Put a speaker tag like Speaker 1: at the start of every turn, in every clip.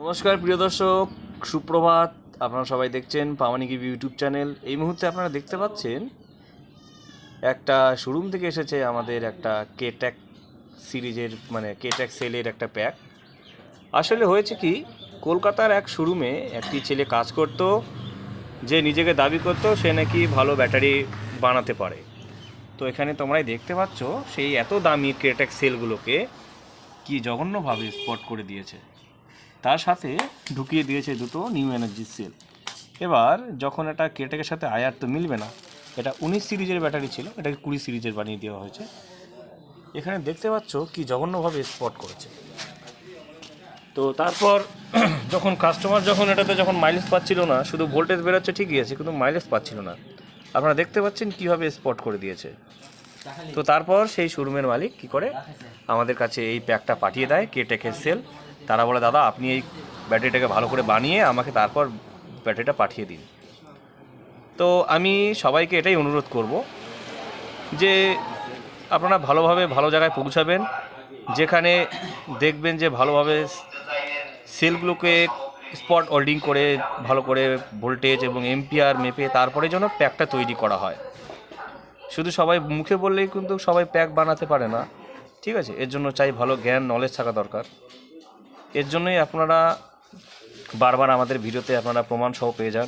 Speaker 1: নমস্কার প্রিয় দর্শক, সুপ্রভাত। আপনারা সবাই দেখছেন পাওয়ানিকি ইউটিউব চ্যানেল। এই মুহূর্তে আপনারা দেখতে পাচ্ছেন একটা শোরুম থেকে এসেছে আমাদের একটা কেট্যাক সিরিজের কেট্যাক সেলের একটা প্যাক। আসলে হয়েছে কি, কলকাতার এক শোরুমে একটি ছেলে কাজ করত, যে নিজেকে দাবি করত সে নাকি ভালো ব্যাটারি বানাতে পারে। তো এখানে তোমরাই দেখতে পাচ্ছ সেই এত দামি কেট্যাক সেলগুলোকে কি জঘন্যভাবে স্পট করে দিয়েছে। তার সাথে ঢুকিয়ে দিয়েছে দুটো নিউ এনার্জি সেল। এবার যখন এটা কেটেকের সাথে আয়ার তো মিলবে না, এটা 19 সিরিজের ব্যাটারি ছিল, এটাকে 20 সিরিজের বানিয়ে দেওয়া হয়েছে। এখানে দেখতে পাচ্ছ কি জঘন্যভাবে স্পট করেছে। তো তারপর যখন কাস্টমার এটাতে মাইলেজ পাচ্ছিল না, শুধু ভোল্টেজ বেরোচ্ছে ঠিকই আছে, কিন্তু মাইলেজ পাচ্ছিল না। আপনারা দেখতে পাচ্ছেন কীভাবে স্পট করে দিয়েছে। তো তারপর সেই শোরুমের মালিক কী করে আমাদের কাছে এই প্যাকটা পাঠিয়ে দেয়, কেটেকের সেল। তারা বলে, দাদা আপনি এই ব্যাটারিটাকে ভালো করে বানিয়ে আমাকে তারপর ব্যাটারিটা পাঠিয়ে দিন। তো আমি সবাইকে এটাই অনুরোধ করব যে আপনারা ভালোভাবে ভালো জায়গায় পৌঁছাবেন, যেখানে দেখবেন যে ভালোভাবে সেলগুলোকে স্পট হোল্ডিং করে ভালো করে ভোল্টেজ এবং এম্পিয়ার মেপে তারপরে যেন প্যাকটা তৈরি করা হয়। শুধু সবাই মুখে বললেই কিন্তু সবাই প্যাক বানাতে পারে না, ঠিক আছে? এর জন্য চাই ভালো জ্ঞান, নলেজ থাকা দরকার। এর জন্যই আপনারা বারবার আমাদের ভিডিওতে আপনারা প্রমাণ সহ পেয়ে যান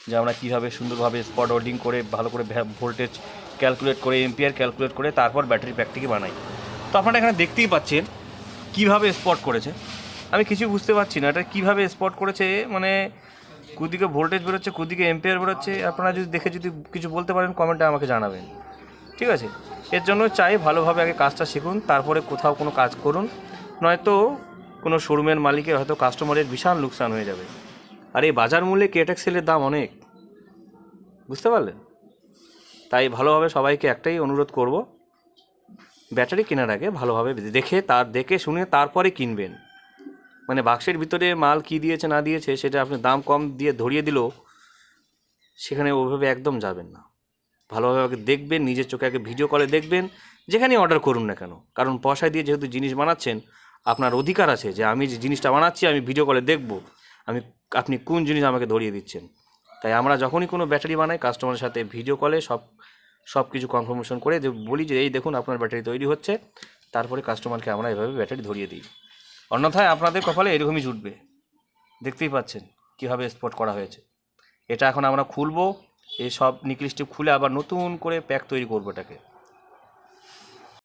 Speaker 1: যে আমরা কীভাবে সুন্দরভাবে স্পট হোল্ডিং করে ভালো করে ভোল্টেজ ক্যালকুলেট করে এম্পিয়ার ক্যালকুলেট করে তারপর ব্যাটারি প্যাকটিকে বানাই। তো আপনারা এখানে দেখতেই পাচ্ছেন কীভাবে স্পট করেছে। আমি কিছু বুঝতে পারছি না এটা কীভাবে স্পট করেছে, কুদিকে ভোল্টেজ বেরোচ্ছে, কুদিকে এম্পিয়ার বেরোচ্ছে। আপনারা যদি দেখে যদি কিছু বলতে পারেন কমেন্টে আমাকে জানাবেন, ঠিক আছে? এর জন্য চাই ভালোভাবে আগে কাজটা শিখুন, তারপরে কোথাও কোনো কাজ করুন, নয়তো কোনো শোরুমের মালিকের হয়তো কাস্টমারের বিশাল লোকসান হয়ে যাবে। আর এই বাজার মূল্যে কেটেক সেলের দাম অনেক, বুঝতে পারলেন? তাই ভালোভাবে সবাইকে একটাই অনুরোধ করব, ব্যাটারি কেনার আগে ভালোভাবে দেখে শুনে তারপরে কিনবেন। বাক্সের ভিতরে মাল কি দিয়েছে না দিয়েছে সেটা আপনি দাম কম দিয়ে ধরিয়ে দিলেও সেখানে ওইভাবে একদম যাবেন না। ভালোভাবে আগে দেখবেন, নিজের চোখে আগে ভিডিও কলে দেখবেন, যেখানেই অর্ডার করুন না কেন। কারণ পয়সা দিয়ে যেহেতু জিনিস বানাচ্ছেন, আপনার অধিকার আছে যে আমি যে জিনিসটা বানাচ্ছি আমি ভিডিও কলে দেখব আপনি কোন জিনিস আমাকে ধরিয়ে দিচ্ছেন। তাই আমরা যখনই কোনো ব্যাটারি বানাই কাস্টমারের সাথে ভিডিও কলে সব কিছু কনফার্মেশন করে বলি যে এই দেখুন আপনার ব্যাটারি তৈরি হচ্ছে, তারপরে কাস্টমারকে আমরা এভাবে ব্যাটারি ধরিয়ে দিই। অন্যথায় আপনাদের কপালে এরকমই জুটবে। দেখতেই পাচ্ছেন কীভাবে স্পট করা হয়েছে। এটা এখন আমরা খুলবো, এই সব নিকল স্টিপ খুলে আবার নতুন করে প্যাক তৈরি করবো এটাকে।